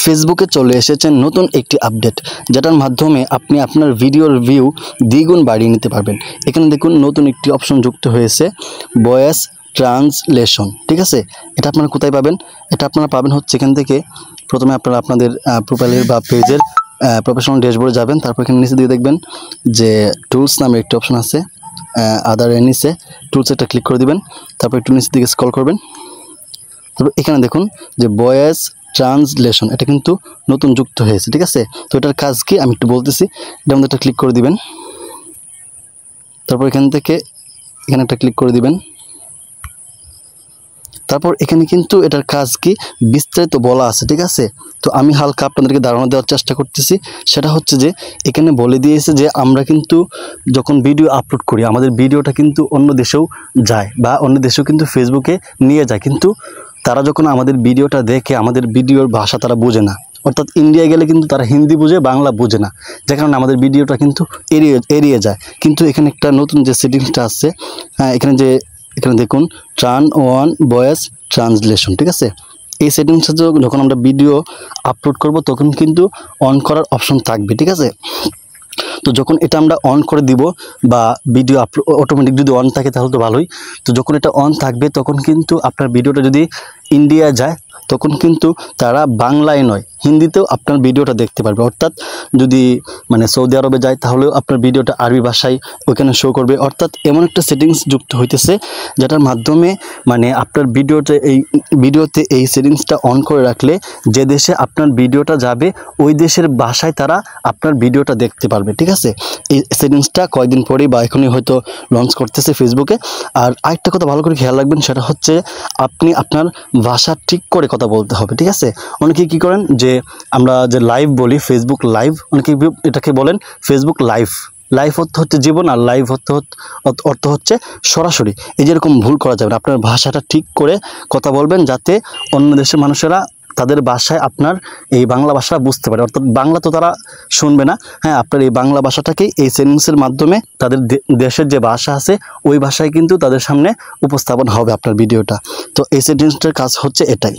ফেসবুকে চলে এসেছে নতুন একটি আপডেট, যেটার মাধ্যমে আপনি আপনার ভিডিওর ভিউ দ্বিগুণ বাড়িয়ে নিতে পারবেন। এখানে দেখুন নতুন একটি অপশন যুক্ত হয়েছে, ভয়েস ট্রান্সলেশন। ঠিক আছে, এটা আপনারা কোথায় পাবেন? এটা আপনারা পাবেন হচ্ছে এখান থেকে। প্রথমে আপনারা আপনাদের প্রোফাইলের বা পেজের প্রফেশনাল ড্যাশবোর্ডে যাবেন। তারপর এখানে নিচে দিয়ে দেখবেন যে টুলস নামে একটি অপশন আছে, আদার নিচে টুলস একটা ক্লিক করে দিবেন। তারপর একটু নিচের দিকে স্ক্রল করবেন। তারপর এখানে দেখুন যে ভয়েস ট্রান্সলেশন, এটা কিন্তু নতুন যুক্ত হয়েছে। ঠিক আছে, তো এটার কাজ কি আমি একটু বলতেছি। এটার মধ্যে একটা ক্লিক করে দিবেন। তারপর এখান থেকে এখানে একটা ক্লিক করে দিবেন। তারপর এখানে কিন্তু এটার কাজ কি বিস্তারিত বলা আছে। ঠিক আছে, তো আমি হালকা আপনাদেরকে ধারণা দেওয়ার চেষ্টা করতেছি। সেটা হচ্ছে যে এখানে বলে দিয়েছে যে আমরা কিন্তু যখন ভিডিও আপলোড করি, আমাদের ভিডিওটা কিন্তু অন্য দেশেও যায় বা অন্য দেশেও কিন্তু ফেসবুকে নিয়ে যায়, কিন্তু তারা যখন আমাদের ভিডিওটা দেখে আমাদের ভিডিওর ভাষা তারা বোঝে না। অর্থাৎ ইন্ডিয়া গেলে কিন্তু তারা হিন্দি বোঝে, বাংলা বোঝে না, যে কারণে আমাদের ভিডিওটা কিন্তু এড়িয়ে যায়। কিন্তু এখানে একটা নতুন যে সেটিংসটা আছে, এখানে দেখুন টার্ন অন ভয়েস ট্রান্সলেশন। ঠিক আছে, এই সেটিংসটা যখন আমরা ভিডিও আপলোড করব তখন কিন্তু অন করার অপশন থাকবে। ঠিক আছে, তো যখন এটা আমরা অন করে দিব বা ভিডিও আপলোড অটোমেটিক যদি অন থাকে তাহলে তো ভালোই। তো যখন এটা অন থাকবে তখন কিন্তু আপনার ভিডিওটা যদি ইন্ডিয়া যায় তখন কিন্তু তারা বাংলায় নয় হিন্দিতেও আপনার ভিডিওটা দেখতে পারবে। অর্থাৎ যদি সৌদি আরবে যায় তাহলেও আপনার ভিডিওটা আরবি ভাষায় ওইখানে শো করবে। অর্থাৎ এমন একটা সেটিংস যুক্ত হইতেছে যেটার মাধ্যমে আপনার ভিডিওতে এই সেটিংসটা অন করে রাখলে যে দেশে আপনার ভিডিওটা যাবে ওই দেশের ভাষায় তারা আপনার ভিডিওটা দেখতে পারবে। ঠিক আছে, এই সেটিংসটা কয়েকদিন পরেই বা এখনই হয়তো লঞ্চ করতেছে ফেসবুকে। আর আরেকটা কথা ভালো করে খেয়াল রাখবেন, সেটা হচ্ছে আপনি আপনার ভাষা ঠিক করে কথা বলতে হবে। ঠিক আছে, অনেকে কী করেন যে আমরা যে লাইভ বলি, ফেসবুক লাইভ, অনেকে এটাকে বলেন ফেসবুক লাইভ। লাইভ অর্থ হচ্ছে জীবন আর লাইভ অর্থ হচ্ছে সরাসরি। এই যেরকম ভুল করা যাবে না, আপনার ভাষাটা ঠিক করে কথা বলবেন যাতে অন্য দেশের মানুষেরা তাদের ভাষায় আপনার এই বাংলা ভাষা বুঝতে পারে। অর্থাৎ বাংলা তো তারা শুনবে না, হ্যাঁ আপনার এই বাংলা ভাষাটাকেই এই সেটিংসের মাধ্যমে তাদের দেশের যে ভাষা আছে ওই ভাষায় কিন্তু তাদের সামনে উপস্থাপন হবে আপনার ভিডিওটা। তো এই সেটিংসটার কাজ হচ্ছে এটাই।